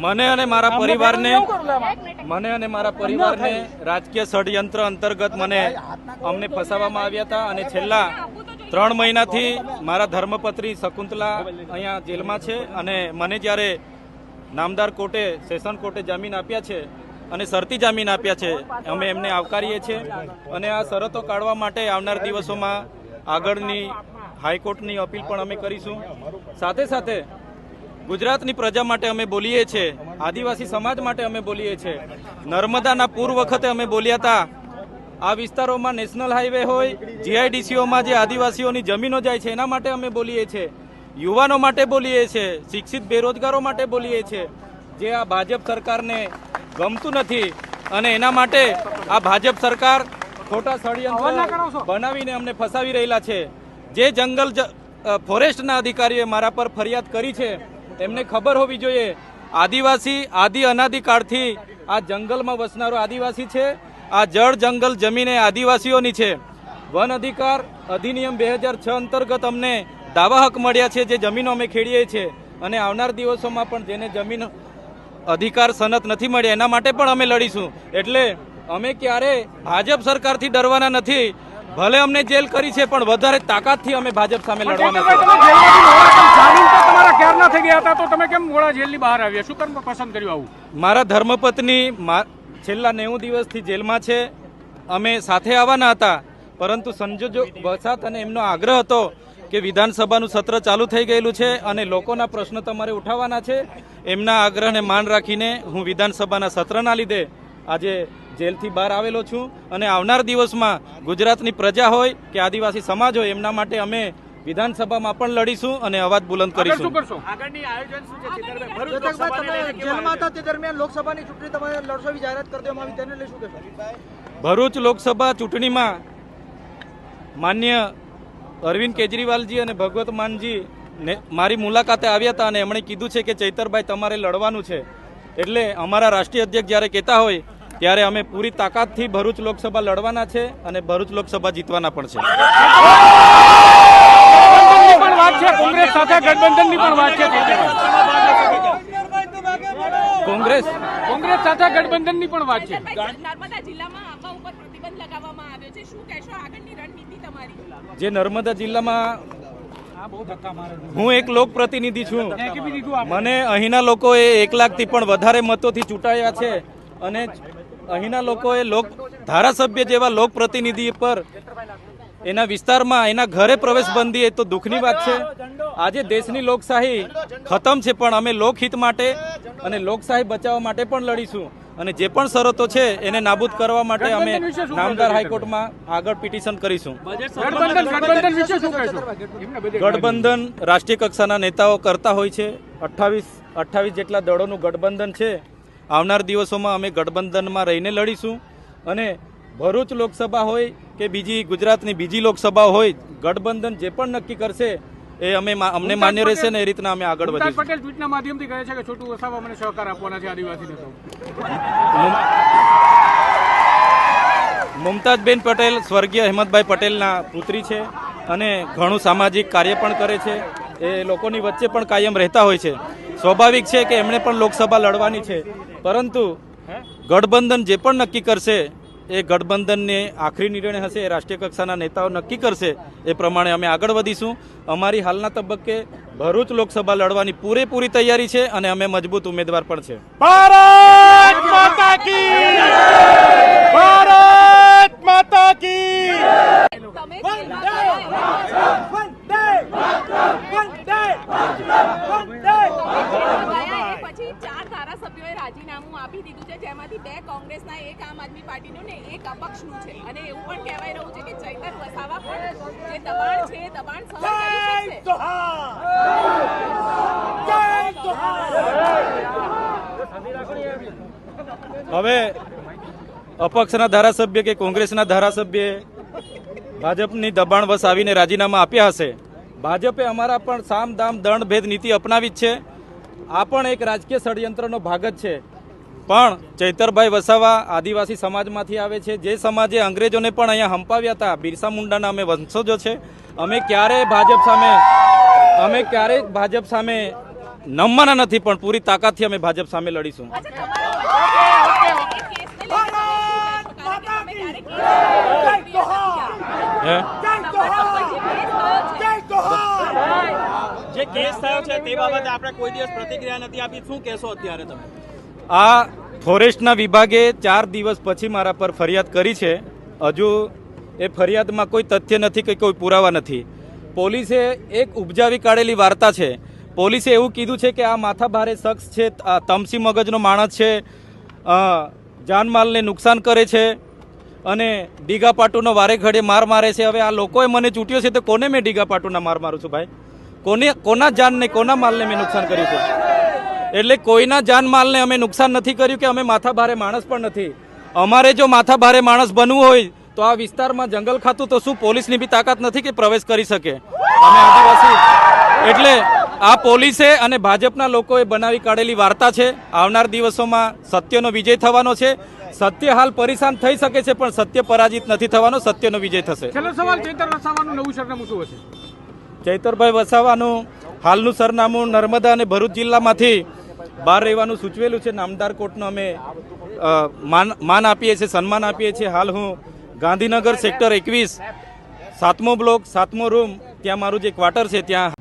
મને અને મારા પરિવારને રાજકીય ષડયંત્ર અંતર્ગત અમને ફસાવવામાં આવ્યા હતા અને છેલ્લા 3 મહિનાથી મારા ધર્મપત્ની શકુંતલા અહીંયા જેલમાં છે અને મને જ્યારે નામદાર કોર્ટે સેશન કોર્ટે જામીન આપ્યા છે અને શરતી જામીન આપ્યા છે અમે એમને આવકારીએ છીએ અને આ શરતો કાઢવા માટે આવનાર દિવસોમાં આગળની હાઈકોર્ટની અપીલ પણ અમે કરીશું। સાથે સાથે ગુજરાતની પ્રજા માટે અમે બોલીએ છીએ, આદિવાસી સમાજ માટે અમે બોલીએ છીએ। નર્મદાના પૂર વખતે અમે બોલ્યા હતા, આ વિસ્તારોમાં નેશનલ હાઈવે હોય, જીઆઈડીસીઓમાં જે આદિવાસીઓની જમીનો જાય છે એના માટે અમે બોલીએ છીએ, યુવાનો માટે બોલીએ છીએ, શિક્ષિત બેરોજગારો માટે બોલીએ છીએ, જે આ ભાજપ સરકારને ગમતું નથી અને એના માટે આ ભાજપ સરકાર ખોટા ષડયંત્ર બનાવીને અમને ફસાવી રહેલા છે। જે જંગલ ફોરેસ્ટના અધિકારીઓએ મારા પર ફરિયાદ કરી છે એમને ખબર હોવી જોઈએ, આદિવાસી આદિ અનાદિકાળથી આ જંગલમાં વસનારો આદિવાસી છે। આ જળ જંગલ જમીન એ આદિવાસીઓની છે। વન અધિકાર અધિનિયમ 2006 અંતર્ગત અમને દાવા હક મળ્યા છે, જે જમીનો અમે ખેડીએ છીએ અને આવનાર દિવસોમાં પણ જેને જમીન અધિકાર સનદ નથી મળ્યા એના માટે પણ અમે લડીશું। એટલે અમે ક્યારે ભાજપ સરકારથી ડરવાના નથી, ભલે અમને જેલ કરી છે પણ વધારે તાકાતથી અમે ભાજપ સામે લડવાના છે। મારા ધર્મપત્ની છેલ્લા 90 દિવસથી જેલમાં છે। અમે સાથે આવવાના હતા પરંતુ સંજોગો વસાત અને એમનો આગ્રહ હતો કે વિધાનસભાનું સત્ર ચાલુ થઈ ગયેલું છે અને લોકોના પ્રશ્નો તમારે ઉઠાવવાના છે, એમના આગ્રહને માન રાખીને હું વિધાનસભાના સત્રના લીધે આજે જેલથી બહાર આવેલો છું અને આવનાર દિવસમાં ગુજરાતની પ્રજા હોય કે આદિવાસી સમાજ હોય એમના માટે અમે વિધાનસભામાં પણ લડીશું અને અવાજ બુલંદ કરીશું। ભરૂચ લોકસભા ચૂંટણીમાં માન્ય અરવિંદ કેજરીવાલજી અને ભગવત માનજી મારી મુલાકાતે આવ્યા હતા અને એમણે કીધું છે કે ચૈતરભાઈ તમારે લડવાનું છે। એટલે અમારા રાષ્ટ્રીય અધ્યક્ષ જ્યારે કહેતા હોય ત્યારે અમે પૂરી તાકાતથી ભરૂચ લોકસભા લડવાના છે અને ભરૂચ લોકસભા જીતવાના પણ છે। કોંગ્રેસ સાથે ગઠબંધનની પણ વાત છે, કોંગ્રેસ સાથે ગઠબંધનની પણ વાત છે। નર્મદા જિલ્લામાં આવા ઉપર પ્રતિબંધ લગાવવામાં આવ્યો છે, શું કહેશો આગળની રણનીતિ તમારી? જે નર્મદા જિલ્લામાં હું એક લોક પ્રતિનિધિ છું, મને અહીંના લોકોએ 1 લાખથી પણ વધારે મતોથી ચૂંટાયા છે અને અહીંના લોકોએ ધારાસભ્ય જેવા લોક પ્રતિનિધિ પર એના વિસ્તારમાં એના ઘરે પ્રવેશ બંધી એ તો દુઃખની વાત છે। આજે દેશની લોકશાહી ખતમ છે પણ અમે લોકહિત માટે અને લોકશાહી બચાવવા માટે પણ લડીશું અને જે પણ શરતો છે એને નાબૂદ કરવા માટે અમે નામદાર હાઈકોર્ટમાં આગળ પિટિશન કરીશું। ગઠબંધન રાષ્ટ્રીય કક્ષાના નેતાઓ કરતા હોય છે, 28 જેટલા દળોનું ગઠબંધન છે। આવનાર દિવસોમાં અમે ગઠબંધનમાં રહીને લડીશું અને ભરૂચ લોકસભા હોય કે બીજી ગુજરાતની બીજી લોકસભા હોય, ગઠબંધન જે પણ નક્કી કરશે એ અમને માન્ય રહેશે ને એ રીતના અમે આગળ વધીશું। પટેલ ટ્વીટના માધ્યમથી કહે છે કે છોટુ વસાવા મને સહકાર આપવાના છે આદિવાસી નેતાઓ। મુમતાજબેન પટેલ સ્વર્ગીય અહેમદભાઈ પટેલના પુત્રી છે અને ઘણું સામાજિક કાર્ય પણ કરે છે, એ લોકોની વચ્ચે પણ કાયમ રહેતા હોય છે। સ્વાભાવિક છે કે એમણે પણ લોકસભા લડવાની છે, પરંતુ ગઠબંધન જે પણ નક્કી કરશે એ ગઠબંધનને આખરી નિર્ણય હશે એ રાષ્ટ્રીય કક્ષાના નેતાઓ નક્કી કરશે, એ પ્રમાણે અમે આગળ વધીશું। અમારી હાલના તબક્કે ભરૂચ લોકસભા લડવાની પૂરેપૂરી તૈયારી છે અને અમે મજબૂત ઉમેદવાર પણ છે। ભારત માતા કી ભારત માતા કી પછી 4 ધારાસભ્યોએ રાજીનામું આપી દીધું છે, જેમાંથી 2 કોંગ્રેસના, 1 આમ આદમી પાર્ટીનું ને 1 અપક્ષનું છે અને એવું પણ કહેવાય રહ્યું છે કે ચૈતર વસાવા પણ જે દબાણ છે દબાણ સહન કરી શકશે। હવે અપક્ષના ધારાસભ્ય કે કોંગ્રેસના ધારાસભ્યએ ભાજપની દબાણ વશ આવીને રાજીનામા આપ્યા હશે, ભાજપે અમારા પણ સામ દામ દંડ ભેદ નીતિ અપનાવી જ છે। આ પણ એક રાજકીય ષડયંત્રનો ભાગ જ છે, પણ ચૈતરભાઈ વસાવા આદિવાસી સમાજમાંથી આવે છે, જે સમાજે અંગ્રેજોને પણ અહીંયા હંપાવ્યા હતા। બિરસા મુંડાના અમે વંશજો છે। અમે ક્યારેય ભાજપ સામે નમવાના નથી, પણ પૂરી તાકાતથી અમે ભાજપ સામે લડીશું. અચ્છા, તમારા એ કેસને લઈને તમે શું કહેશો? કારણ કે તમે ત્યારે કેસ હે તમારા ઉપર જે કેસ થયો છે, જે કેસ થયો છે તે બાબતે આપણે કોઈ દિવસ પ્રતિક્રિયા નથી આપી, શું કહેશો અત્યારે તમે? આ ફોરેસ્ટના વિભાગે 4 દિવસ પછી મારા પર ફરિયાદ કરી છે. હજુ એ ફરિયાદમાં કોઈ તથ્ય નથી કે કોઈ પુરાવા નથી. પોલીસે એક ઉપજાવી કાઢેલી વાર્તા છે. પોલીસે એવું કીધું છે કે આ માથાભારે શખ્સ છે, આ તમસી મગજનો માણસ છે, જાનમાલને નુકસાન કરે છે અને ડીગાપાટુનો વારે ઘડે માર મારે છે. હવે આ લોકોએ મને ચૂંટ્યો છે તો કોને મેં ડીગાપાટુના માર મારું છું ભાઈ? કોના જાનને કોના માલને મેં નુકસાન કર્યું છે? એટલે કોઈના જાનમાલને અમે નુકસાન નથી કર્યું કે અમે માથાભારે માણસ પણ નથી. અમારે જો માથાભારે માણસ બનવું હોય તો આ વિસ્તારમાં જંગલ ખાતું તો શું પોલીસની બી તાકાત નથી કે પ્રવેશ કરી શકે? અમે આદિવાસી એટલે આ પોલીસે અને ભાજપના લોકોએ બનાવી કાઢેલી વાર્તા છે. આવનાર દિવસોમાં સત્યનો વિજય થવાનો છે. સત્ય હાલ પરેશાન થઈ શકે છે પણ સત્ય પરાજિત નથી થવાનો, સત્યનો વિજય થશે. છેલ્લો સવાલ, ચૈતર વસાવાનું નવું સરનામું શું હશે? ચૈતરભાઈ વસાવાનું હાલનું સરનામું નર્મદા અને ભરૂચ જિલ્લામાંથી બહાર રહેવાનું સૂચવેલું છે. નામદાર કોર્ટનો અમે માન આપીએ છીએ, સન્માન આપીએ છીએ. હાલ હું ગાંધીનગર સેક્ટર 21 7મો બ્લોક 7મો રૂમ ત્યાં મારું જે ક્વાર્ટર છે ત્યાં